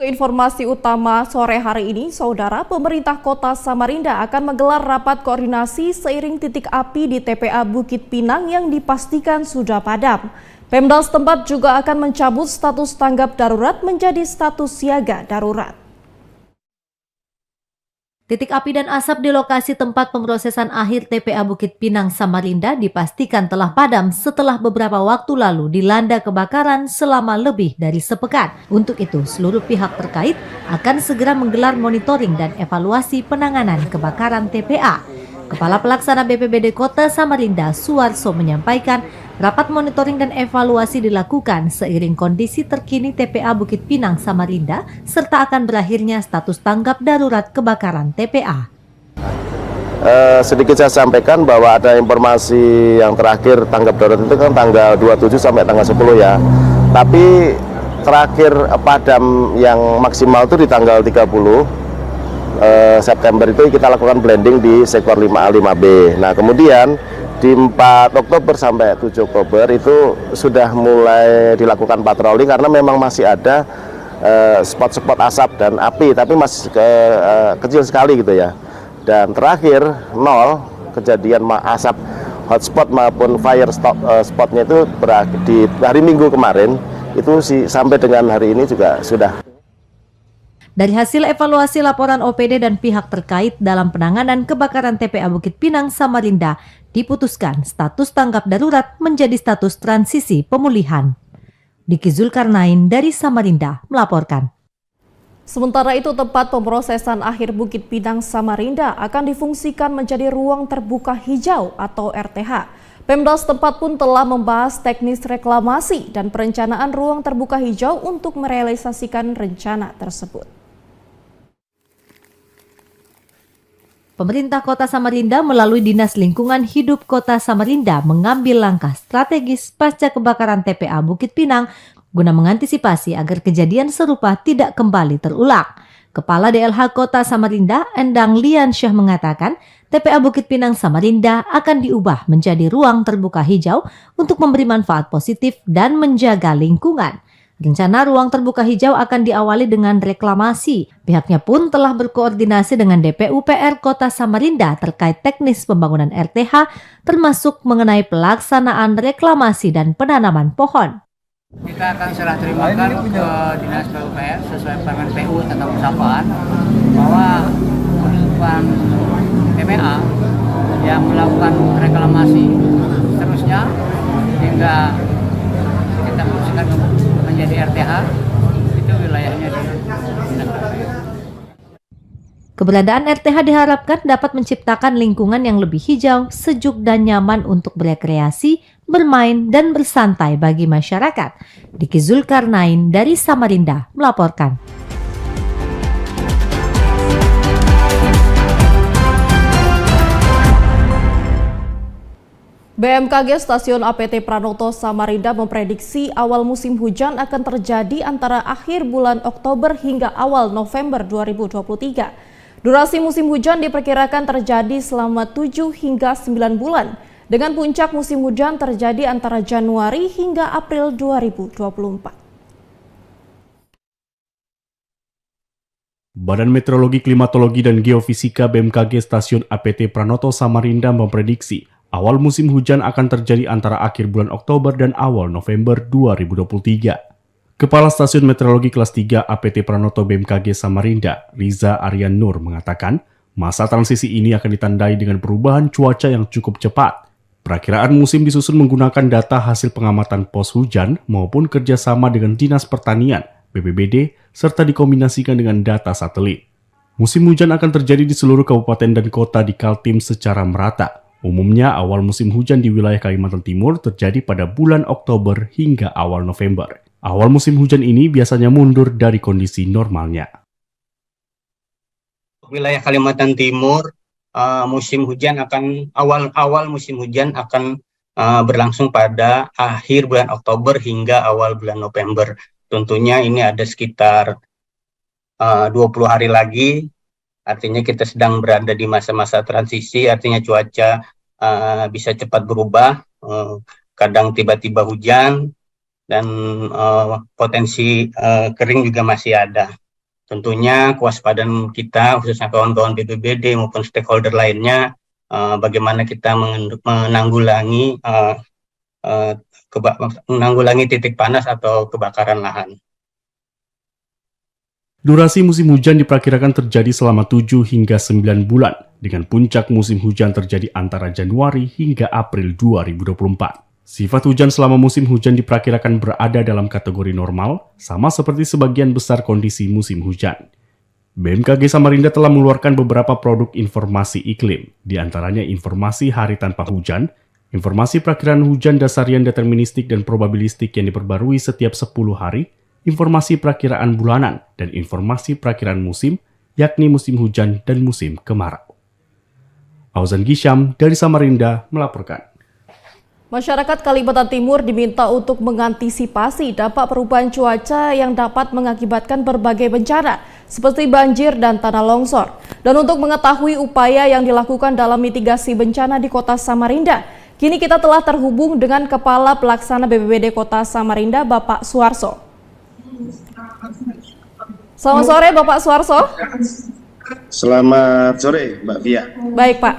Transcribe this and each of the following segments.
Informasi utama sore hari ini, Saudara, pemerintah Kota Samarinda akan menggelar rapat koordinasi seiring titik api di TPA Bukit Pinang yang dipastikan sudah padam. Pemda setempat juga akan mencabut status tanggap darurat menjadi status siaga darurat. Titik api dan asap di lokasi tempat pemrosesan akhir TPA Bukit Pinang Samarinda dipastikan telah padam setelah beberapa waktu lalu dilanda kebakaran selama lebih dari sepekan. Untuk itu, seluruh pihak terkait akan segera menggelar monitoring dan evaluasi penanganan kebakaran TPA. Kepala Pelaksana BPBD Kota Samarinda, Suwarso, menyampaikan rapat monitoring dan evaluasi dilakukan seiring kondisi terkini TPA Bukit Pinang Samarinda serta akan berakhirnya status tanggap darurat kebakaran TPA. Sedikit saya sampaikan bahwa ada informasi yang terakhir tanggap darurat itu kan tanggal 27 sampai tanggal 10 ya. Tapi terakhir padam yang maksimal itu di tanggal 30 September itu kita lakukan blending di sektor 5A 5B. Nah kemudian di 4 Oktober sampai 7 Oktober itu sudah mulai dilakukan patroli karena memang masih ada spot-spot asap dan api tapi masih kecil sekali gitu ya. Dan terakhir 0 kejadian asap hotspot maupun fire spotnya itu di hari Minggu kemarin itu sampai dengan hari ini juga sudah. Dari hasil evaluasi laporan OPD dan pihak terkait dalam penanganan kebakaran TPA Bukit Pinang Samarinda, diputuskan status tanggap darurat menjadi status transisi pemulihan. Diki Zulkarnain dari Samarinda melaporkan. Sementara itu, tempat pemrosesan akhir Bukit Pinang Samarinda akan difungsikan menjadi ruang terbuka hijau atau RTH. Pemda setempat pun telah membahas teknis reklamasi dan perencanaan ruang terbuka hijau untuk merealisasikan rencana tersebut. Pemerintah Kota Samarinda melalui Dinas Lingkungan Hidup Kota Samarinda mengambil langkah strategis pasca kebakaran TPA Bukit Pinang guna mengantisipasi agar kejadian serupa tidak kembali terulang. Kepala DLH Kota Samarinda, Endang Liansyah, mengatakan TPA Bukit Pinang Samarinda akan diubah menjadi ruang terbuka hijau untuk memberi manfaat positif dan menjaga lingkungan. Rencana ruang terbuka hijau akan diawali dengan reklamasi. Pihaknya pun telah berkoordinasi dengan DPUPR Kota Samarinda terkait teknis pembangunan RTH, termasuk mengenai pelaksanaan reklamasi dan penanaman pohon. Kita akan serah terimakan ke Dinas PUPR sesuai permen PU tentang usahaan bahwa penutupan TPA yang melakukan reklamasi seterusnya hingga kita fungsikan menjadi RTH itu wilayahnya di Dinas PUPR. Keberadaan RTH diharapkan dapat menciptakan lingkungan yang lebih hijau, sejuk dan nyaman untuk berekreasi, bermain dan bersantai bagi masyarakat. Diki Zulkarnain dari Samarinda melaporkan. BMKG Stasiun APT Pranoto Samarinda memprediksi awal musim hujan akan terjadi antara akhir bulan Oktober hingga awal November 2023. Durasi musim hujan diperkirakan terjadi selama 7 hingga 9 bulan, dengan puncak musim hujan terjadi antara Januari hingga April 2024. Badan Meteorologi, Klimatologi, dan Geofisika BMKG Stasiun APT Pranoto Samarinda memprediksi awal musim hujan akan terjadi antara akhir bulan Oktober dan awal November 2023. Kepala Stasiun Meteorologi Kelas 3 APT Pranoto BMKG Samarinda, Riza Aryan Nur, mengatakan masa transisi ini akan ditandai dengan perubahan cuaca yang cukup cepat. Perakiraan musim disusun menggunakan data hasil pengamatan pos hujan maupun kerjasama dengan Dinas Pertanian, BPBD, serta dikombinasikan dengan data satelit. Musim hujan akan terjadi di seluruh kabupaten dan kota di Kaltim secara merata. Umumnya awal musim hujan di wilayah Kalimantan Timur terjadi pada bulan Oktober hingga awal November. Awal musim hujan ini biasanya mundur dari kondisi normalnya. Wilayah Kalimantan Timur, musim hujan akan awal musim hujan akan berlangsung pada akhir bulan Oktober hingga awal bulan November. Tentunya ini ada sekitar 20 hari lagi. Artinya kita sedang berada di masa-masa transisi, artinya cuaca bisa cepat berubah, kadang tiba-tiba hujan, dan potensi kering juga masih ada. tentunya kewaspadaan kita, khususnya kawan-kawan BPBD maupun stakeholder lainnya, bagaimana kita menanggulangi titik panas atau kebakaran lahan. Durasi musim hujan diperkirakan terjadi selama 7 hingga 9 bulan, dengan puncak musim hujan terjadi antara Januari hingga April 2024. Sifat hujan selama musim hujan diperkirakan berada dalam kategori normal, sama seperti sebagian besar kondisi musim hujan. BMKG Samarinda telah mengeluarkan beberapa produk informasi iklim, di antaranya informasi hari tanpa hujan, informasi perakiraan hujan dasarian deterministik dan probabilistik yang diperbarui setiap 10 hari, informasi perakiraan bulanan, dan informasi perakiraan musim, yakni musim hujan dan musim kemarau. Auzan Gisham dari Samarinda melaporkan. Masyarakat Kalimantan Timur diminta untuk mengantisipasi dampak perubahan cuaca yang dapat mengakibatkan berbagai bencana, seperti banjir dan tanah longsor. Dan untuk mengetahui upaya yang dilakukan dalam mitigasi bencana di Kota Samarinda, kini kita telah terhubung dengan Kepala Pelaksana BPBD Kota Samarinda, Bapak Suarso. Selamat sore, Bapak Suarso. Selamat sore, Mbak Fia. Baik, Pak.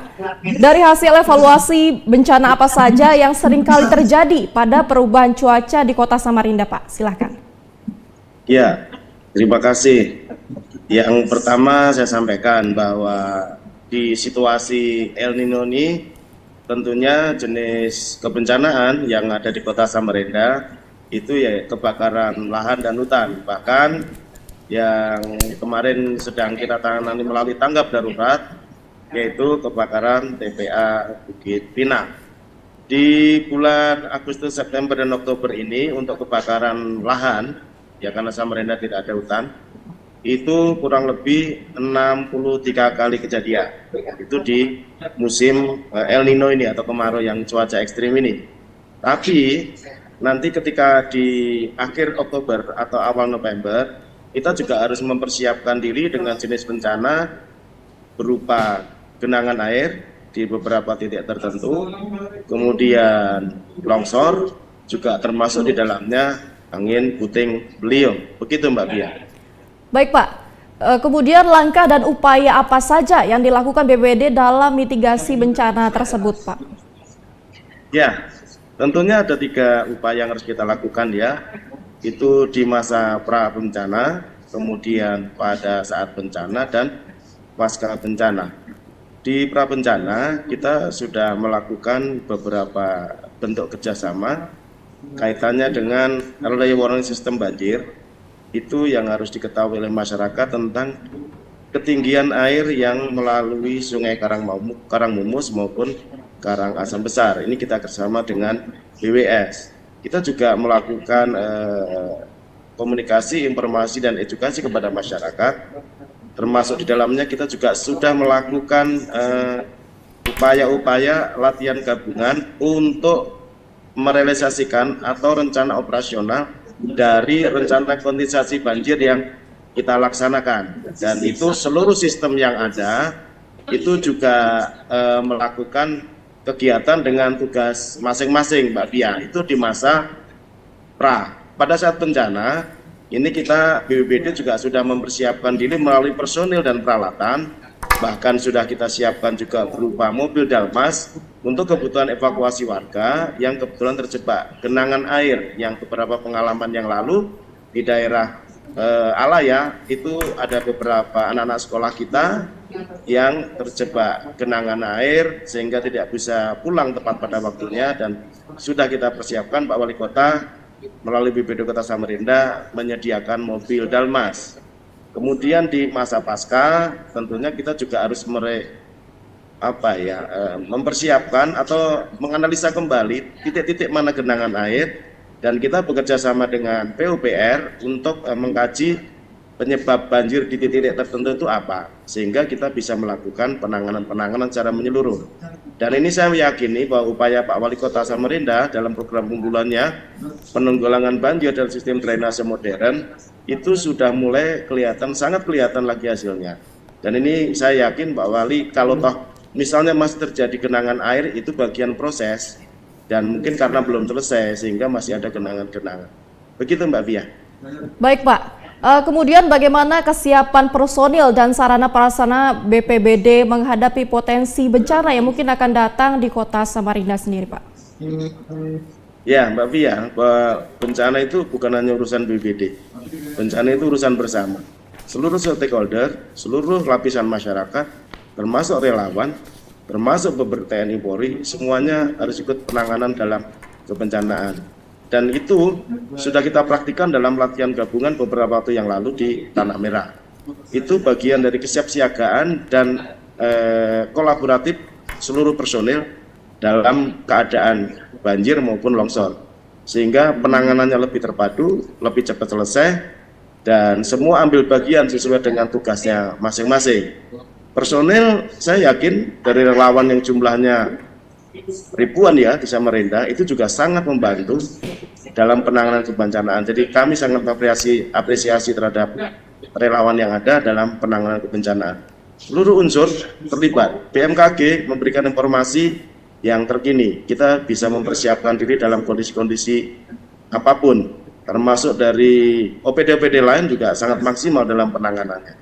Dari hasil evaluasi bencana apa saja yang sering kali terjadi pada perubahan cuaca di Kota Samarinda, Pak? Silakan. Ya, terima kasih. Yang pertama saya sampaikan bahwa di situasi El Nino ini tentunya jenis kebencanaan yang ada di Kota Samarinda itu ya kebakaran lahan dan hutan. Bahkan yang kemarin sedang kita tangani melalui tanggap darurat, yaitu kebakaran TPA Bukit Pinang. Di bulan Agustus, September, dan Oktober ini untuk kebakaran lahan, ya karena Samarinda tidak ada hutan, itu kurang lebih 63 kali kejadian. Itu di musim El Nino ini atau kemarau yang cuaca ekstrim ini. Tapi nanti ketika di akhir Oktober atau awal November, kita juga harus mempersiapkan diri dengan jenis bencana berupa genangan air di beberapa titik tertentu, kemudian longsor, juga termasuk di dalamnya angin puting beliung. Begitu Mbak Bia. Baik Pak, kemudian langkah dan upaya apa saja yang dilakukan BPBD dalam mitigasi bencana tersebut Pak? Ya, tentunya ada 3 upaya yang harus kita lakukan ya. Itu di masa pra bencana, kemudian pada saat bencana, dan pasca bencana. Di pra bencana kita sudah melakukan beberapa bentuk kerjasama kaitannya dengan early warning system banjir. Itu yang harus diketahui oleh masyarakat tentang ketinggian air yang melalui Sungai Karangmumus maupun Karangasem Besar. Ini kita bersama dengan BWS. Kita juga melakukan komunikasi, informasi, dan edukasi kepada masyarakat. Termasuk di dalamnya kita juga sudah melakukan upaya-upaya latihan gabungan untuk merealisasikan atau rencana operasional dari rencana kontingensi banjir yang kita laksanakan. Dan itu seluruh sistem yang ada itu juga melakukan kegiatan dengan tugas masing-masing Mbak Pia. Itu di masa pra. Pada saat bencana ini kita BPBD juga sudah mempersiapkan diri melalui personil dan peralatan, bahkan sudah kita siapkan juga berupa mobil Dalmas untuk kebutuhan evakuasi warga yang kebetulan terjebak genangan air yang beberapa pengalaman yang lalu di daerah Alaya itu ada beberapa anak-anak sekolah kita yang terjebak genangan air sehingga tidak bisa pulang tepat pada waktunya, dan sudah kita persiapkan Pak Wali Kota melalui BPBD Kota Samarinda menyediakan mobil Dalmas. Kemudian di masa pasca tentunya kita juga harus mempersiapkan atau menganalisa kembali titik-titik mana genangan air, dan kita bekerja sama dengan PUPR untuk mengkaji penyebab banjir di titik-titik tertentu itu apa, sehingga kita bisa melakukan penanganan secara menyeluruh. Dan ini saya meyakini bahwa upaya Pak Wali Kota Samarinda dalam program unggulannya penanggulangan banjir dan sistem drainase modern itu sudah mulai sangat kelihatan lagi hasilnya. Dan ini saya yakin Pak Wali, kalau toh misalnya masih terjadi genangan air, itu bagian proses dan mungkin karena belum selesai sehingga masih ada genangan-genangan. Begitu Mbak Fia. Baik Pak, Kemudian bagaimana kesiapan personil dan sarana prasarana BPBD menghadapi potensi bencana yang mungkin akan datang di kota Samarinda sendiri, Pak? Ya, Mbak Via, bencana itu bukan hanya urusan BPBD. Bencana itu urusan bersama. Seluruh stakeholder, seluruh lapisan masyarakat, termasuk relawan, termasuk TNI Polri, semuanya harus ikut penanganan dalam kebencanaan. Dan itu sudah kita praktikkan dalam latihan gabungan beberapa waktu yang lalu di Tanah Merah. Itu bagian dari kesiapsiagaan dan kolaboratif seluruh personil dalam keadaan banjir maupun longsor. Sehingga penanganannya lebih terpadu, lebih cepat selesai, dan semua ambil bagian sesuai dengan tugasnya masing-masing. Personil saya yakin dari relawan yang jumlahnya ribuan ya di Samarinda itu juga sangat membantu dalam penanganan kebencanaan. Jadi kami sangat apresiasi terhadap relawan yang ada dalam penanganan kebencanaan. Seluruh unsur terlibat. BMKG memberikan informasi yang terkini. Kita bisa mempersiapkan diri dalam kondisi-kondisi apapun, termasuk dari OPD-OPD lain juga sangat maksimal dalam penanganannya.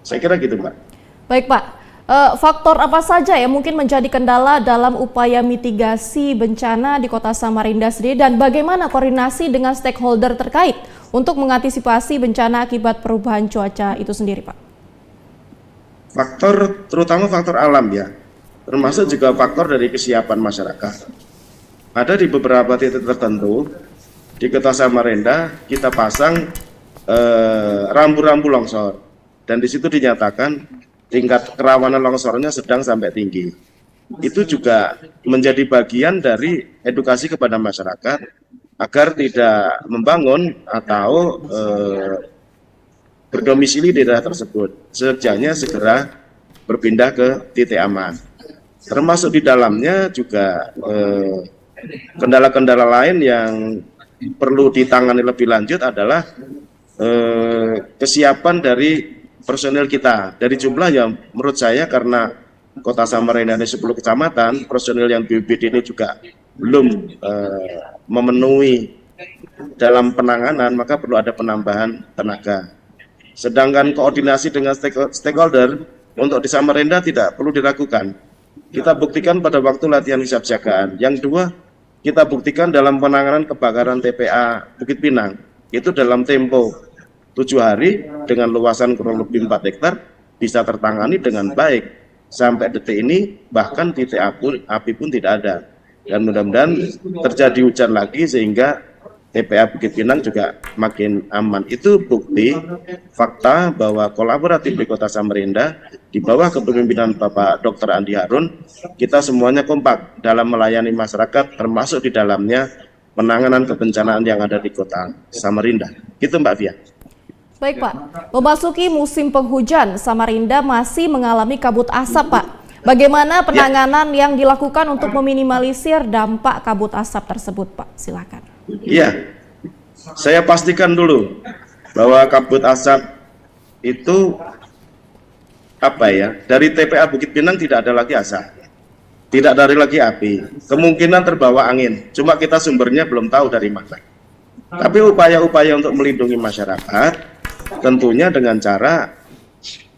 Saya kira gitu, Mbak. Baik, Pak. Faktor apa saja yang mungkin menjadi kendala dalam upaya mitigasi bencana di kota Samarinda sendiri dan bagaimana koordinasi dengan stakeholder terkait untuk mengantisipasi bencana akibat perubahan cuaca itu sendiri, Pak? Terutama faktor alam ya, termasuk juga faktor dari kesiapan masyarakat. Ada di beberapa titik tertentu di kota Samarinda kita pasang rambu-rambu longsor dan di situ dinyatakan tingkat kerawanan longsornya sedang sampai tinggi. Itu juga menjadi bagian dari edukasi kepada masyarakat agar tidak membangun atau berdomisili di daerah tersebut. Sejaknya segera berpindah ke titik aman. Termasuk di dalamnya juga kendala-kendala lain yang perlu ditangani lebih lanjut adalah kesiapan dari personel kita. Dari jumlah yang menurut saya karena kota Samarinda ada 10 kecamatan, personel yang BPBD ini juga belum memenuhi dalam penanganan, maka perlu ada penambahan tenaga. Sedangkan koordinasi dengan stakeholder untuk di Samarinda tidak perlu diragukan. Kita buktikan pada waktu latihan kesiapsiagaan. Yang kedua, kita buktikan dalam penanganan kebakaran TPA Bukit Pinang. Itu dalam tempo 7 hari dengan luasan kurang lebih 4 hektar bisa tertangani dengan baik. Sampai detik ini bahkan titik api pun tidak ada. Dan mudah-mudahan terjadi hujan lagi sehingga TPA Bukit Pinang juga makin aman. Itu bukti fakta bahwa kolaboratif di kota Samarinda di bawah kepemimpinan Bapak Dr. Andi Harun, kita semuanya kompak dalam melayani masyarakat termasuk di dalamnya penanganan kebencanaan yang ada di kota Samarinda. Gitu Mbak Fia. Baik, Pak. Memasuki musim penghujan, Samarinda masih mengalami kabut asap, Pak. Bagaimana penanganan yang dilakukan untuk meminimalisir dampak kabut asap tersebut, Pak? Silakan. Iya, saya pastikan dulu bahwa kabut asap itu dari TPA Bukit Pinang tidak ada lagi asap, tidak ada lagi api, kemungkinan terbawa angin, cuma kita sumbernya belum tahu dari mana. Tapi upaya-upaya untuk melindungi masyarakat tentunya dengan cara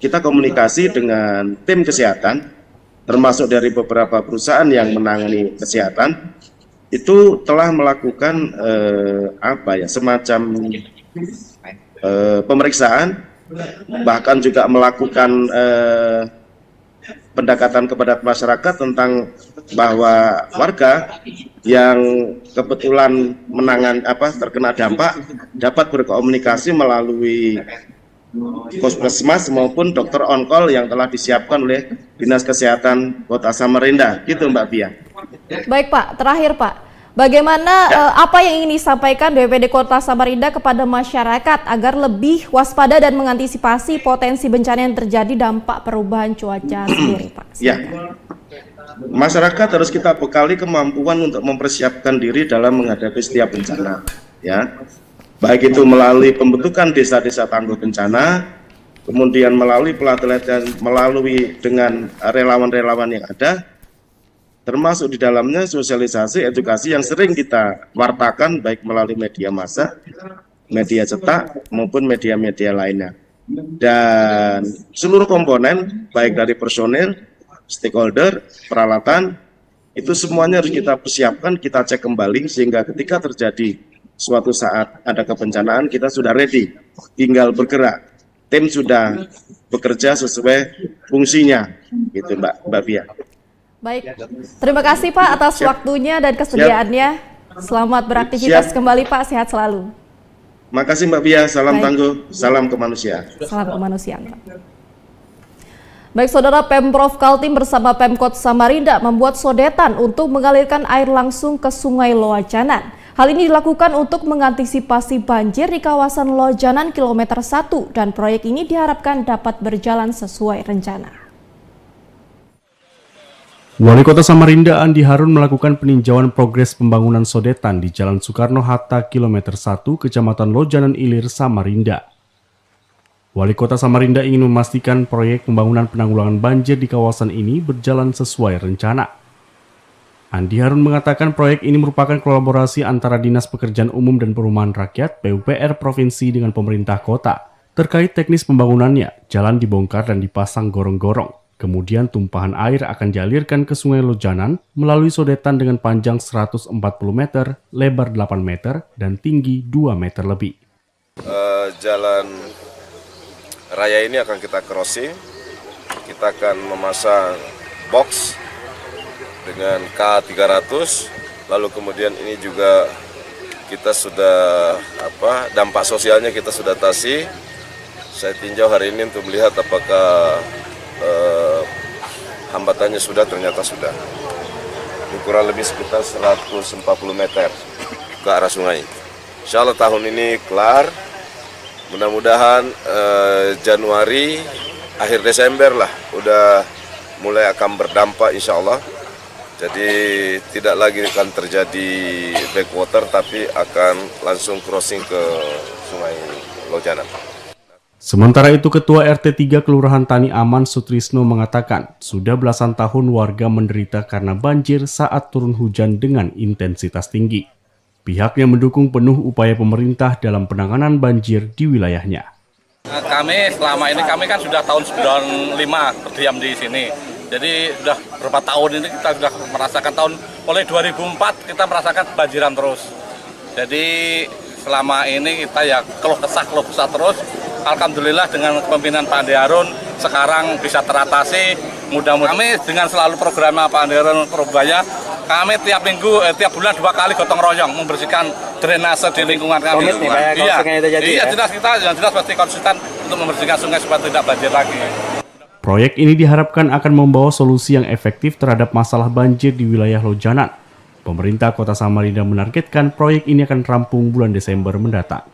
kita komunikasi dengan tim kesehatan, termasuk dari beberapa perusahaan yang menangani kesehatan, itu telah melakukan semacam pemeriksaan, bahkan juga melakukan pendekatan kepada masyarakat tentang bahwa warga yang kebetulan terkena dampak dapat berkomunikasi melalui Puskesmas maupun dokter on-call yang telah disiapkan oleh Dinas Kesehatan Kota Samarinda. Gitu Mbak Bia. Baik Pak, terakhir Pak, bagaimana apa yang ingin disampaikan BPBD Kota Samarinda kepada masyarakat agar lebih waspada dan mengantisipasi potensi bencana yang terjadi dampak perubahan cuaca sendiri Pak? Ya, masyarakat harus kita bekali kemampuan untuk mempersiapkan diri dalam menghadapi setiap bencana. Ya, baik itu melalui pembentukan desa-desa tangguh bencana, kemudian melalui pelatihan, melalui dengan relawan-relawan yang ada, termasuk di dalamnya sosialisasi edukasi yang sering kita wartakan baik melalui media massa media cetak maupun media-media lainnya. Dan seluruh komponen, baik dari personil, stakeholder, peralatan, itu semuanya harus kita persiapkan, kita cek kembali, sehingga ketika terjadi suatu saat ada kebencanaan, kita sudah ready, tinggal bergerak. Tim sudah bekerja sesuai fungsinya, gitu Mbak Bia. Baik, terima kasih Pak atas waktunya dan kesediaannya. Selamat beraktivitas kembali Pak, sehat selalu. Makasih Mbak Bia, salam tangguh, salam kemanusiaan. Salam kemanusiaan Pak. Baik saudara, Pemprov Kaltim bersama Pemkot Samarinda membuat sodetan untuk mengalirkan air langsung ke Sungai Loajanan. Hal ini dilakukan untuk mengantisipasi banjir di kawasan Loajanan kilometer 1 dan proyek ini diharapkan dapat berjalan sesuai rencana. Wali Kota Samarinda Andi Harun melakukan peninjauan progres pembangunan sodetan di Jalan Soekarno-Hatta kilometer 1 Kecamatan Lojanan Ilir, Samarinda. Wali Kota Samarinda ingin memastikan proyek pembangunan penanggulangan banjir di kawasan ini berjalan sesuai rencana. Andi Harun mengatakan proyek ini merupakan kolaborasi antara Dinas Pekerjaan Umum dan Perumahan Rakyat (PUPR) Provinsi dengan pemerintah kota. Terkait teknis pembangunannya, jalan dibongkar dan dipasang gorong-gorong. Kemudian tumpahan air akan dialirkan ke Sungai Lojanan melalui sodetan dengan panjang 140 meter, lebar 8 meter, dan tinggi 2 meter lebih. Jalan raya ini akan kita crossing, kita akan memasang box dengan K300, lalu kemudian ini juga kita sudah dampak sosialnya kita sudah atasi. Saya tinjau hari ini untuk melihat apakah hambatannya ternyata sudah. Ini kurang lebih sekitar 140 meter ke arah sungai. Insya Allah tahun ini kelar. Mudah-mudahan Januari, akhir Desember lah, udah mulai akan berdampak insya Allah. Jadi tidak lagi akan terjadi backwater, tapi akan langsung crossing ke Sungai Lojanan. Sementara itu, Ketua RT 3 Kelurahan Tani Aman Sutrisno mengatakan sudah belasan tahun warga menderita karena banjir saat turun hujan dengan intensitas tinggi. Pihaknya mendukung penuh upaya pemerintah dalam penanganan banjir di wilayahnya. Kami selama ini kan sudah tahun 95 berdiam di sini. Jadi sudah berapa tahun ini kita sudah merasakan mulai 2004 kita merasakan banjiran terus. Jadi selama ini kita ya keluh kesah terus. Alhamdulillah dengan kepemimpinan Pak Andi Harun sekarang bisa teratasi. Mudah-mudahan kami dengan selalu program Pak Andi Harun Perubahannya, kami tiap minggu, tiap bulan 2 kali gotong royong membersihkan drainase di lingkungan kami. Iya, jelas kita jelas pasti konsisten untuk membersihkan sungai supaya tidak banjir lagi. Proyek ini diharapkan akan membawa solusi yang efektif terhadap masalah banjir di wilayah Lojanan. Pemerintah Kota Samarinda menargetkan proyek ini akan rampung bulan Desember mendatang.